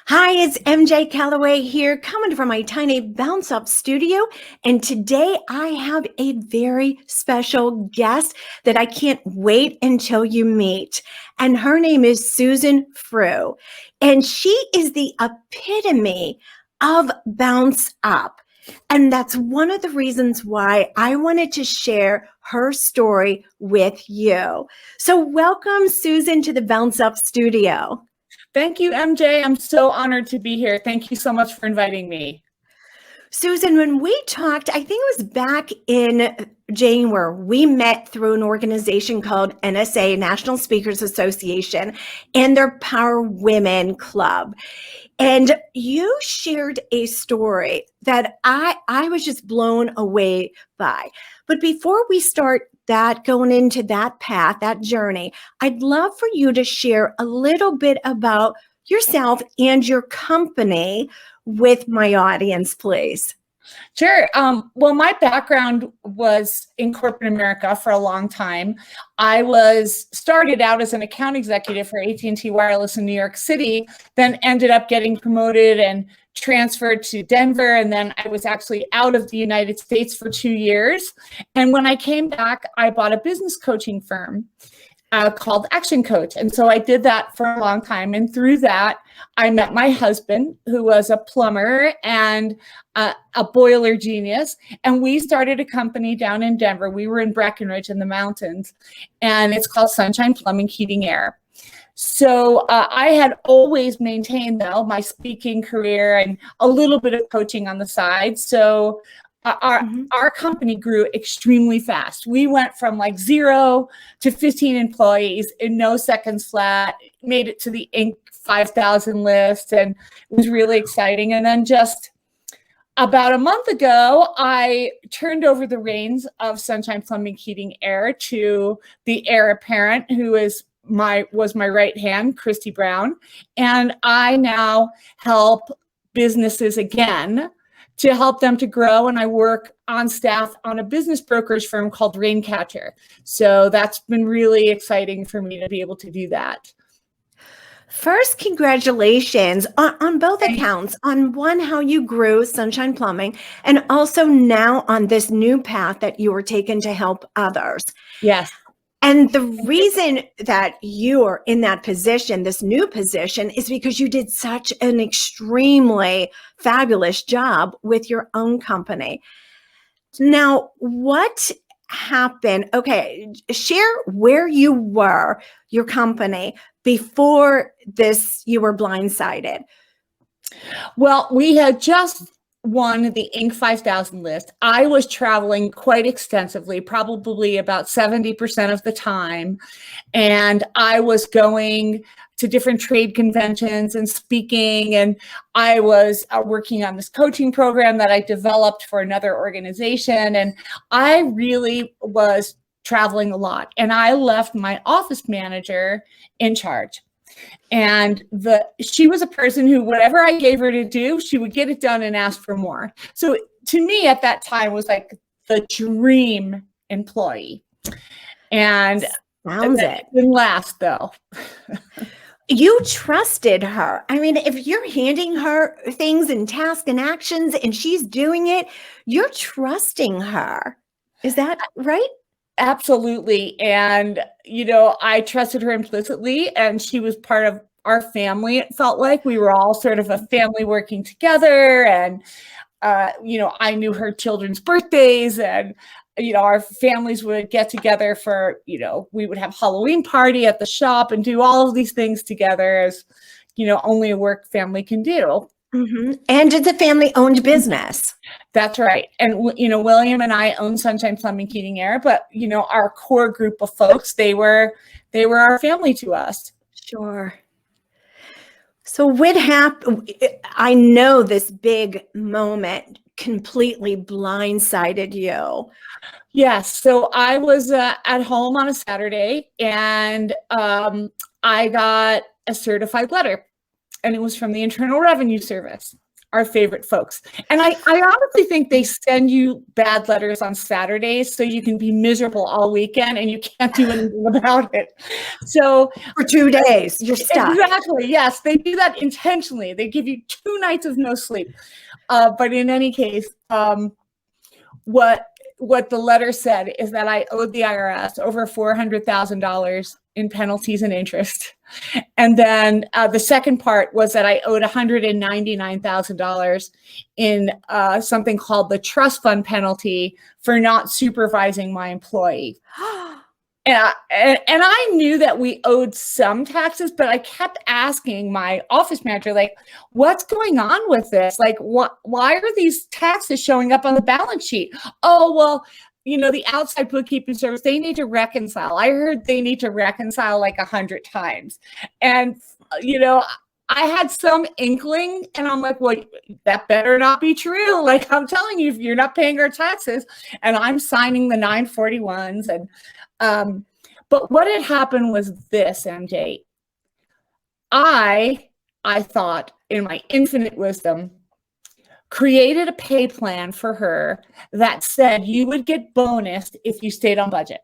Hi, it's MJ Callaway here, coming from my tiny bounce up studio. And today I have a very special guest that I can't wait until you meet. And her name is Susan Frew. And she is the epitome of bounce up. And that's one of the reasons why I wanted to share her story with you. So, welcome, Susan, to the Bounce Up Studio. Thank you, MJ. I'm so honored to be here. Thank you so much for inviting me. Susan, when we talked, I think it was back in January, we met through an organization called NSA, National Speakers Association, and their Power Women Club. And you shared a story that I was just blown away by. But before we start that, going into that path, that journey, I'd love for you to share a little bit about yourself and your company with my audience, please. Sure. Well, my background was in corporate America for a long time. I started out as an account executive for AT&T Wireless in New York City, then ended up getting promoted and transferred to Denver. And then I was actually out of the United States for 2 years. And when I came back, I bought a business coaching firm called Action Coach. And so I did that for a long time. And through that, I met my husband, who was a plumber and a boiler genius. And we started a company down in Denver. We were in Breckenridge in the mountains, and it's called Sunshine Plumbing, Heating, Air. So I had always maintained, though, my speaking career and a little bit of coaching on the side. So our company grew extremely fast. We went from like 0 to 15 employees in no seconds flat, made it to the Inc. 5,000 list, and it was really exciting. And then just about a month ago, I turned over the reins of Sunshine Plumbing, Heating, Air to the heir apparent, who was my right hand, Christy Brown. And I now help businesses again to help them to grow. And I work on staff on a business brokerage firm called Raincatcher. So that's been really exciting for me to be able to do that. First, congratulations on both accounts. On one, how you grew Sunshine Plumbing, and also now on this new path that you were taken to help others. Yes. And the reason that you are in that position, this new position, is because you did such an extremely fabulous job with your own company. Now, what happened? Okay, share where you were, your company, before this, you were blindsided. Well, we had just won the Inc. 5,000 list. I was traveling quite extensively, probably about 70% of the time. And I was going to different trade conventions and speaking. And I was working on this coaching program that I developed for another organization. And I really was traveling a lot. And I left my office manager in charge. And she was a person who, whatever I gave her to do, she would get it done and ask for more. So to me at that time was like the dream employee. And it didn't last, though. You trusted her. I mean, if you're handing her things and tasks and actions and she's doing it, you're trusting her. Is that right? Absolutely. And, I trusted her implicitly, and she was part of our family. It felt like we were all sort of a family working together. And, I knew her children's birthdays, and, our families would get together for, we would have Halloween party at the shop and do all of these things together as, only a work family can do. Mm-hmm. And it's a family-owned business. That's right. And, William and I own Sunshine Plumbing, Heating, Air, but, our core group of folks, they were our family to us. Sure. So what happened? I know this big moment completely blindsided you. Yes. So I was at home on a Saturday, and I got a certified letter, and it was from the Internal Revenue Service. our favorite folks. And I honestly think they send you bad letters on Saturdays so you can be miserable all weekend and you can't do anything about it. So For 2 days, you're stuck. exactly, yes, they do that intentionally. They give you 2 nights of no sleep. But in any case, what the letter said is that I owed the IRS over $400,000 in penalties and interest. And then the second part was that I owed $199,000 in something called the trust fund penalty for not supervising my employee. And I knew that we owed some taxes, but I kept asking my office manager, like, what's going on with this? Like, why are these taxes showing up on the balance sheet? Oh, well, the outside bookkeeping service, they need to reconcile. I heard they need to reconcile like 100 times. And, I had some inkling and I'm like, well, that better not be true. Like, I'm telling you, if you're not paying our taxes, and I'm signing the 941s and, but what had happened was this, MJ. I thought, in my infinite wisdom, created a pay plan for her that said you would get bonused if you stayed on budget,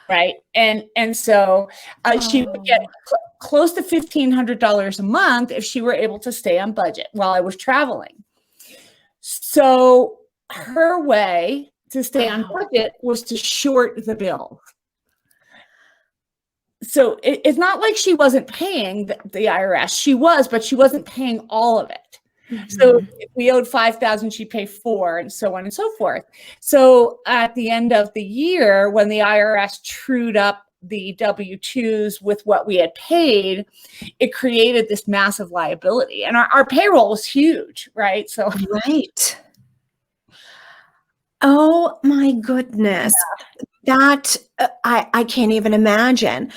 right? And so she would get close to $1,500 a month if she were able to stay on budget while I was traveling. So her way to stay on budget was to short the bill. So it's not like she wasn't paying the IRS. She was, but she wasn't paying all of it. Mm-hmm. So if we owed $5,000, she'd pay $4,000 and so on and so forth. So at the end of the year, when the IRS trued up the W-2s with what we had paid, it created this massive liability. And our payroll was huge, right? So right. Oh my goodness. Yeah. That I can't even imagine.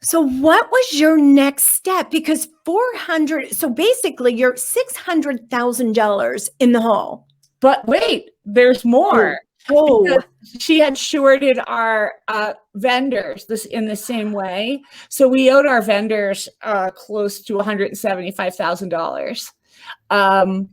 So what was your next step? Because so basically you're $600,000 in the hole. But wait, there's more. Oh. She had shorted our vendors in the same way. So we owed our vendors close to $175,000.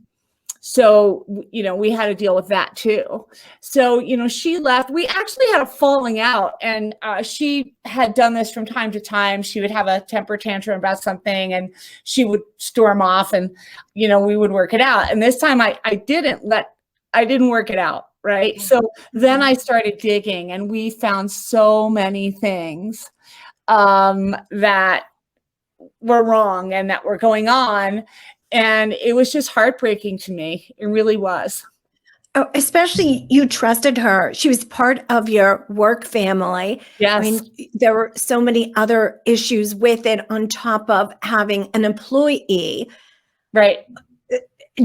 So, we had to deal with that too. So, she left. We actually had a falling out, and she had done this from time to time. She would have a temper tantrum about something and she would storm off and, we would work it out. And this time I didn't work it out. Right. So then I started digging and we found so many things that were wrong and that were going on. And it was just heartbreaking to me. It really was. Oh, especially you trusted her. She was part of your work family. Yes. I mean, there were so many other issues with it on top of having an employee. Right.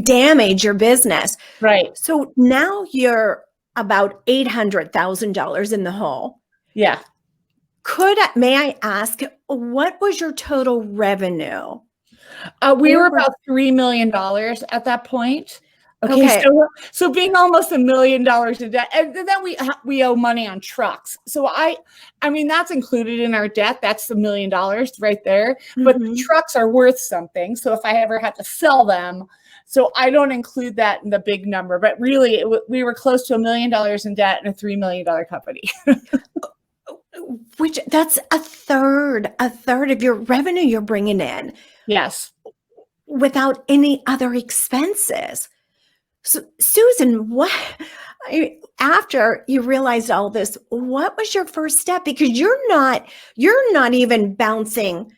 Damage your business. Right. So now you're about $800,000 in the hole. Yeah. May I ask, what was your total revenue? We were about $3 million at that point. Okay. So being almost $1 million in debt, and then we owe money on trucks. So I mean, that's included in our debt. That's $1 million right there. Mm-hmm. But the trucks are worth something. So if I ever had to sell them, so I don't include that in the big number. But really, we were close to $1 million in debt and a $3 million company. Which that's a third of your revenue you're bringing in. Yes. Without any other expenses. So Susan, after you realized all this, what was your first step? Because you're not even bouncing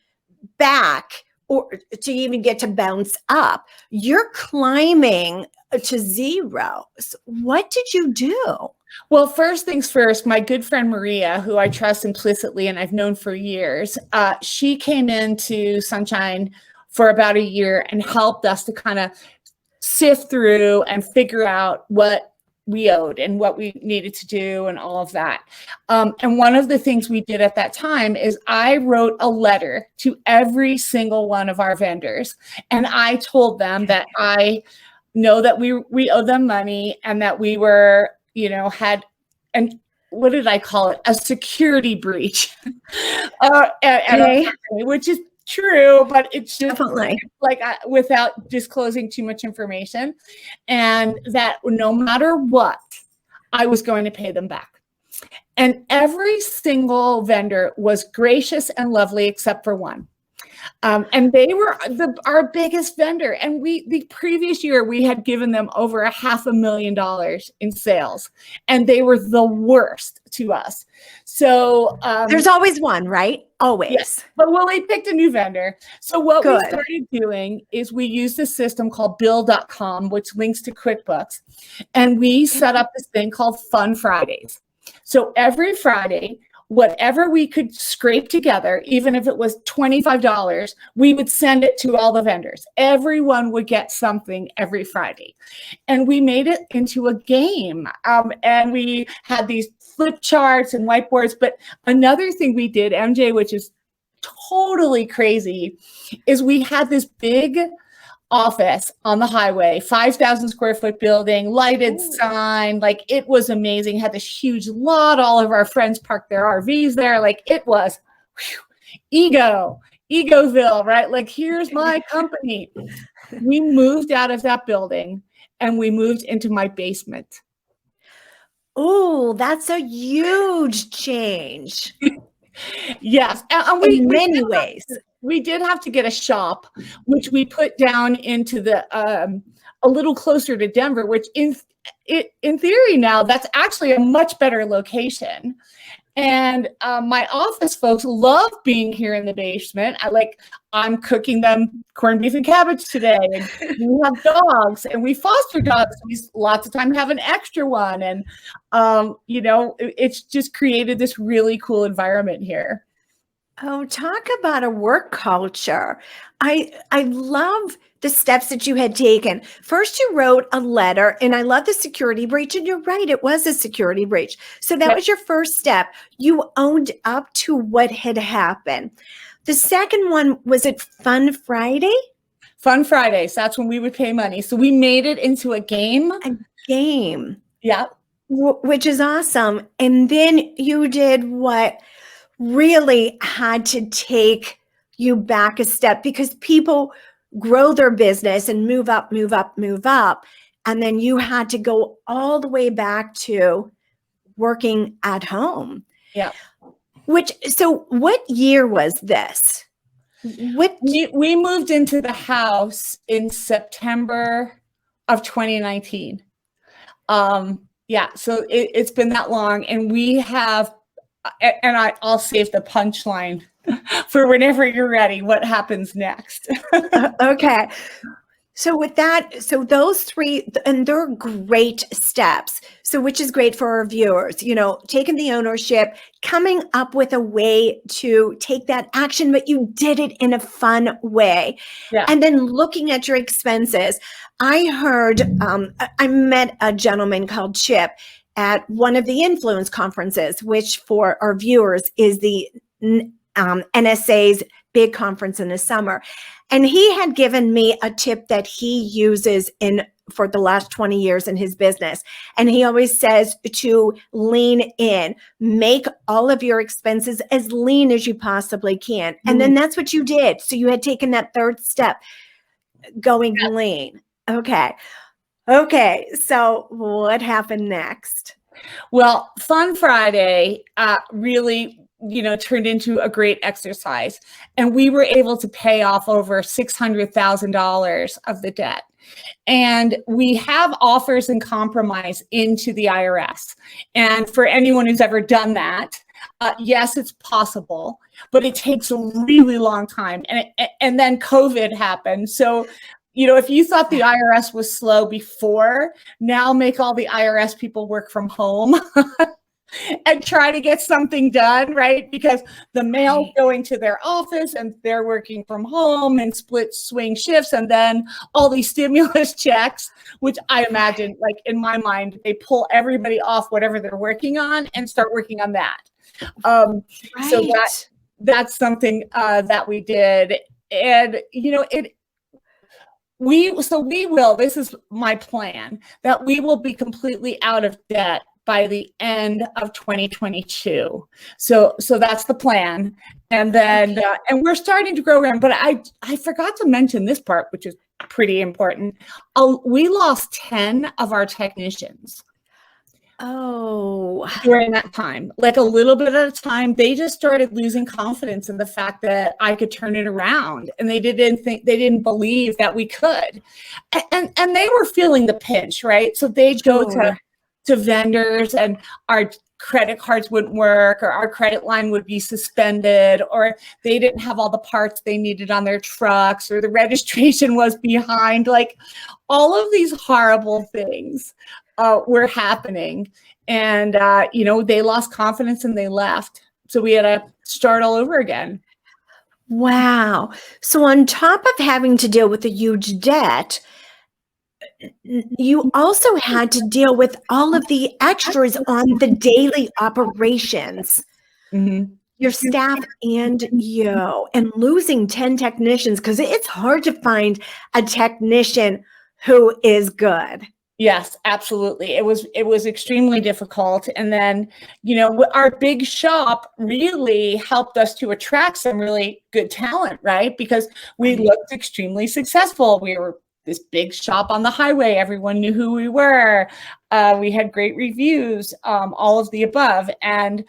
back or to even get to bounce up. You're climbing to zero. So what did you do? Well, first things first, my good friend Maria, who I trust implicitly and I've known for years, she came into Sunshine for about a year and helped us to kind of sift through and figure out what we owed and what we needed to do and all of that. And one of the things we did at that time is I wrote a letter to every single one of our vendors. And I told them that I know that we owe them money and that we were, had what did I call it? A security breach, which is true, but it's just Definitely. like without disclosing too much information, and that no matter what, I was going to pay them back. And every single vendor was gracious and lovely except for one. And they were our biggest vendor. And the previous year, we had given them over $500,000 in sales, and they were the worst to us. So There's always one, right? Always. yes, but Willie picked a new vendor. So what we Good. started doing is we used a system called bill.com, which links to QuickBooks. And we set up this thing called Fun Fridays. So every Friday, whatever we could scrape together, even if it was $25, we would send it to all the vendors. Everyone would get something every Friday. And we made it into a game. And we had these flip charts and whiteboards. But another thing we did, MJ, which is totally crazy, is we had this big office on the highway, 5,000 square foot building, lighted sign. Like, it was amazing. Had this huge lot. All of our friends parked their RVs there. Like, it was Egoville, right? Like, here's my company. We moved out of that building and we moved into my basement. Oh, that's a huge change. Yes. And in many ways. We did have to get a shop, which we put down into the a little closer to Denver, which in theory now that's actually a much better location. And my office folks love being here in the basement. I'm cooking them corned beef and cabbage today. And we have dogs, and we foster dogs. We lots of time have an extra one, and it's just created this really cool environment here. Oh, talk about a work culture. I love the steps that you had taken. First, you wrote a letter, and I love the security breach. And you're right, it was a security breach. So that was your first step. You owned up to what had happened. The second one, was it Fun Friday? Fun Fridays. That's when we would pay money. So we made it into a game. A game. Yeah. Which is awesome. And then you did what really had to take you back a step, because people grow their business and move up. And then you had to go all the way back to working at home. Yeah. So what year was this? We moved into the house in September of 2019. Yeah. So it's been that long, and we have, and I'll save the punchline for whenever you're ready. What happens next? Okay. So with that, so those three, and they're great steps. So which is great for our viewers, taking the ownership, coming up with a way to take that action, but you did it in a fun way. Yeah. And then looking at your expenses. I heard, I met a gentleman called Chip at one of the influence conferences, which for our viewers is the NSA's big conference in the summer. And he had given me a tip that he uses for the last 20 years in his business. And he always says to lean in, make all of your expenses as lean as you possibly can. And then that's what you did. So you had taken that third step, going lean. Okay. So what happened next? Well, Fun Friday really, turned into a great exercise, and we were able to pay off over $600,000 of the debt. And we have offers and compromise into the IRS. And for anyone who's ever done that, yes, it's possible, but it takes a really long time. And then COVID happened. So, if you thought the IRS was slow before, now make all the IRS people work from home and try to get something done, right? Because the mail's going to their office and they're working from home and split swing shifts. And then all these stimulus checks, which I imagine, like in my mind, they pull everybody off whatever they're working on and start working on that. So that's something that we did. And, we will, this is my plan, that we will be completely out of debt by the end of 2022. So that's the plan. And then, and we're starting to grow around, but I forgot to mention this part, which is pretty important. We lost 10 of our technicians. Oh, during that time, like a little bit at a time. They just started losing confidence in the fact that I could turn it around, and they didn't believe that we could. And they were feeling the pinch, right? So they'd go to vendors, and our credit cards wouldn't work, or our credit line would be suspended, or they didn't have all the parts they needed on their trucks, or the registration was behind. Like, all of these horrible things were happening, and they lost confidence and they left. So we had to start all over again. Wow. So on top of having to deal with a huge debt, you also had to deal with all of the extras on the daily operations. Mm-hmm. Your staff and you, and losing 10 technicians, because it's hard to find a technician who is good. Yes, absolutely. It was extremely difficult. And then, our big shop really helped us to attract some really good talent, right? Because we looked extremely successful. We were this big shop on the highway. Everyone knew who we were. We had great reviews, all of the above. And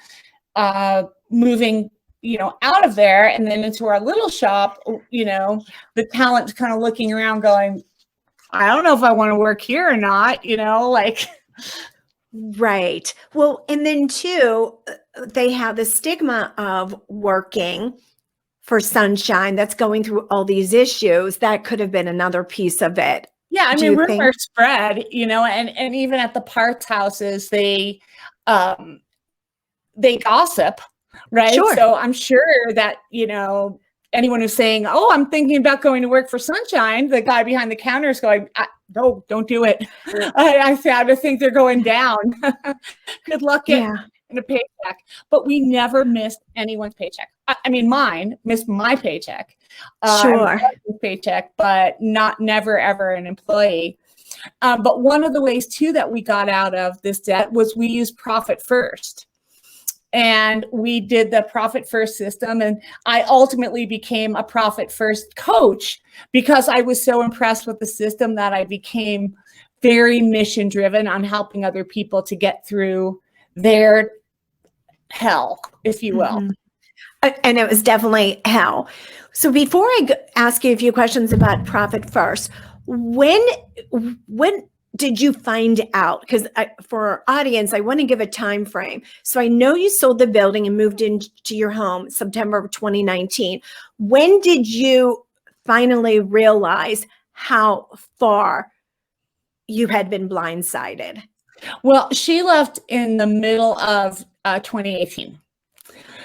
moving, out of there and then into our little shop, the talent's kind of looking around going, I don't know if I want to work here or not, Right. Well, and then too, they have the stigma of working for Sunshine that's going through all these issues. That could have been another piece of it. Yeah, I mean, rumors spread, and even at the parts houses, they gossip, right? Sure. So I'm sure that, anyone who's saying, oh, I'm thinking about going to work for Sunshine, the guy behind the counter is going, no, don't do it. I think they're going down. Good luck getting a paycheck. But we never missed anyone's paycheck. I mean, mine missed my paycheck. Sure. Paycheck, but never, ever an employee. But one of the ways, too, that we got out of this debt was we used Profit First. And we did the Profit First system. And I ultimately became a Profit First coach because I was so impressed with the system that I became very mission driven on helping other people to get through their hell, if you will. Mm-hmm. And it was definitely hell. So before I ask you a few questions about Profit First, when did you find out? Because for our audience, I want to give a time frame. So I know you sold the building and moved into your home September of 2019. When did you finally realize how far you had been blindsided? Well, she left in the middle of 2018.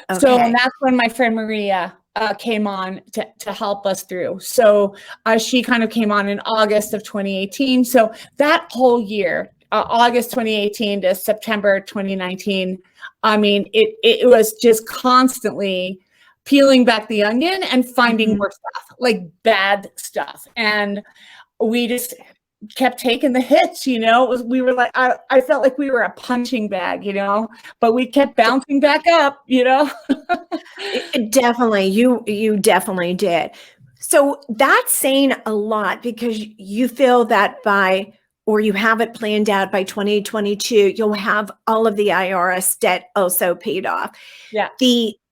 Okay. So that's when my friend Maria came on to help us through. So she kind of came on in August of 2018. So that whole year, August 2018 to September 2019, I mean, it was just constantly peeling back the onion and finding more stuff, like bad stuff. And we just kept taking the hits, we were like, I felt like we were a punching bag, but we kept bouncing back up, Definitely. You definitely did. So that's saying a lot, because you feel that or you have it planned out by 2022, you'll have all of the IRS debt also paid off. Yeah.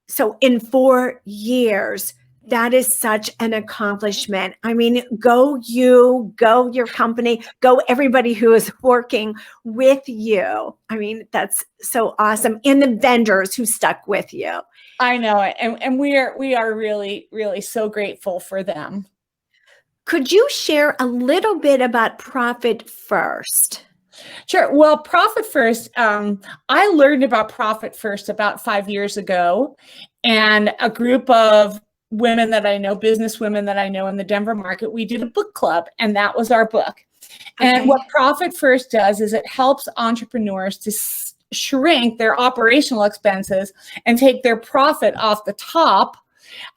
So in 4 years, that is such an accomplishment. I mean, go you, go your company, go everybody who is working with you. I mean, that's so awesome. And the vendors who stuck with you. I know it. And we are really, really so grateful for them. Could you share a little bit about Profit First? Sure. Well, Profit First, I learned about Profit First about 5 years ago, and a group of women that I know, business women that I know in the Denver market, we did a book club, and that was our book. Okay. And what Profit First does is it helps entrepreneurs to shrink their operational expenses and take their profit off the top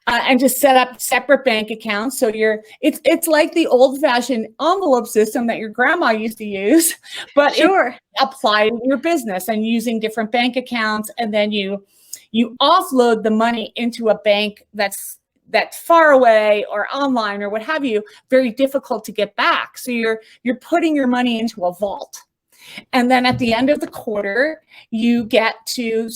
and to set up separate bank accounts. So it's like the old fashioned envelope system that your grandma used to use, but Sure. it's applied in your business and using different bank accounts. And then you offload the money into a bank that's far away or online or what have you, very difficult to get back. So you're putting your money into a vault. And then at the end of the quarter, you get to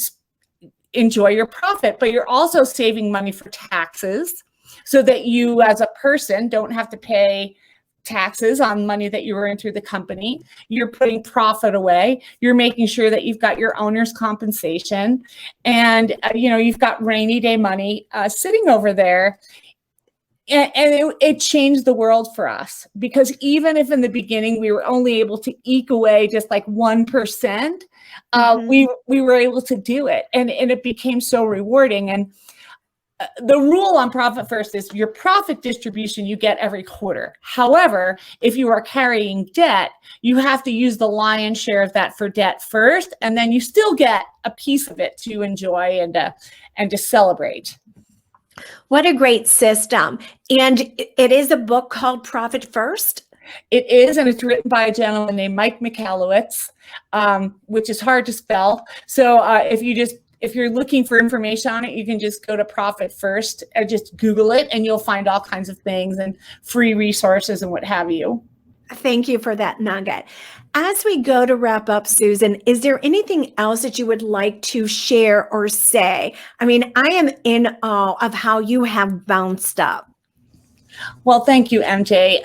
enjoy your profit, but you're also saving money for taxes so that you as a person don't have to pay taxes on money that you earn through the company. You're putting profit away. You're making sure that you've got your owner's compensation, and you've got rainy day money sitting over there. And it changed the world for us, because even if in the beginning we were only able to eke away just like 1%, we were able to do it, and it became so rewarding. And the rule on Profit First is your profit distribution you get every quarter. However, if you are carrying debt, you have to use the lion's share of that for debt first, and then you still get a piece of it to enjoy and to celebrate. What a great system. And it is a book called Profit First. It is, and it's written by a gentleman named Mike Michalowicz, which is hard to spell. So if you're looking for information on it, you can just go to Profit First or just Google it, and you'll find all kinds of things and free resources and what have you. Thank you for that nugget. As we go to wrap up, Susan, is there anything else that you would like to share or say? I mean, I am in awe of how you have bounced up. Well, thank you, MJ.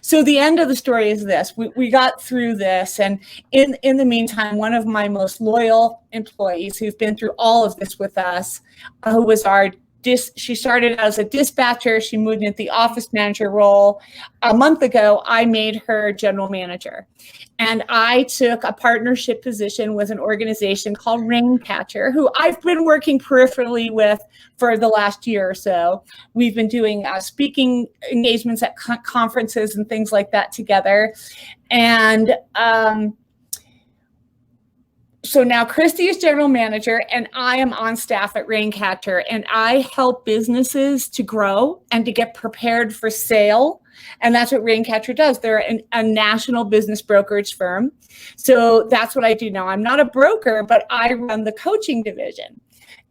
So the end of the story is this. We got through this, and in the meantime, one of my most loyal employees who's been through all of this with us, who was she started as a dispatcher. She moved into the office manager role. A month ago, I made her general manager. And I took a partnership position with an organization called Raincatcher, who I've been working peripherally with for the last year or so. We've been doing speaking engagements at conferences and things like that together. And so now Christy is general manager, and I am on staff at Raincatcher, and I help businesses to grow and to get prepared for sale. And that's what Raincatcher does. They're a national business brokerage firm. So that's what I do now. I'm not a broker, but I run the coaching division.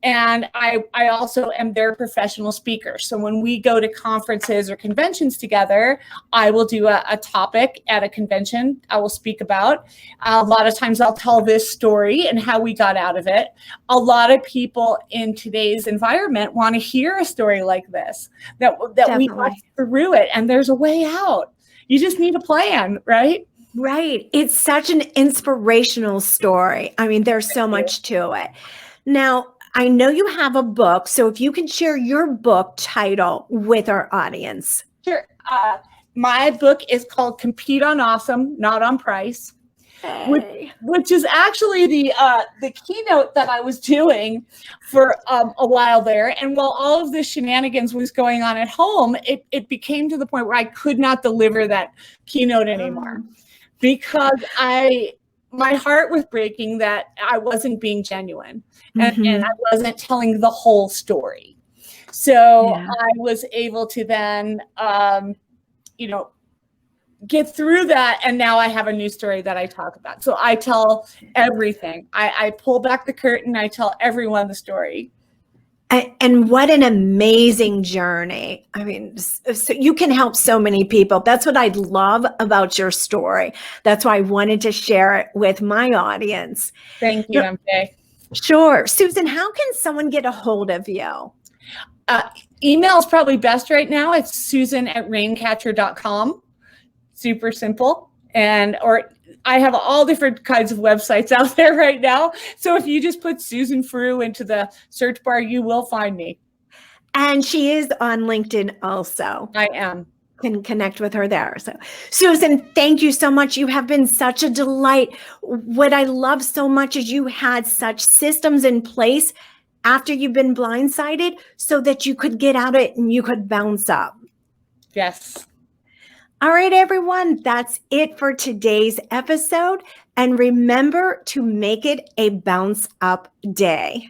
And I also am their professional speaker. So when we go to conferences or conventions together, I will do a topic at a convention I will speak about. A lot of times I'll tell this story and how we got out of it. A lot of people in today's environment want to hear a story like this, that we got through it, and there's a way out. You just need a plan, right? Right. It's such an inspirational story. I mean, there's so much to it. Now, I know you have a book, so if you can share your book title with our audience. Sure. My book is called Compete on Awesome, Not on Price, which is actually the keynote that I was doing for a while there. And while all of this shenanigans was going on at home, it became to the point where I could not deliver that keynote anymore because my heart was breaking that I wasn't being genuine and I wasn't telling the whole story. So I was able to then, get through that. And now I have a new story that I talk about. So I tell everything. I pull back the curtain. I tell everyone the story. And what an amazing journey. I mean, so you can help so many people. That's what I love about your story. That's why I wanted to share it with my audience. Thank you, MJ. Sure. Susan, how can someone get a hold of you? Email is probably best right now. It's susan@raincatcher.com. Super simple. Or I have all different kinds of websites out there right now. So if you just put Susan Frew into the search bar, you will find me. And she is on LinkedIn also. I am. Can connect with her there. So Susan, thank you so much. You have been such a delight. What I love so much is you had such systems in place after you've been blindsided so that you could get out of it and you could bounce up. Yes. All right, everyone, that's it for today's episode. And remember to make it a bounce up day.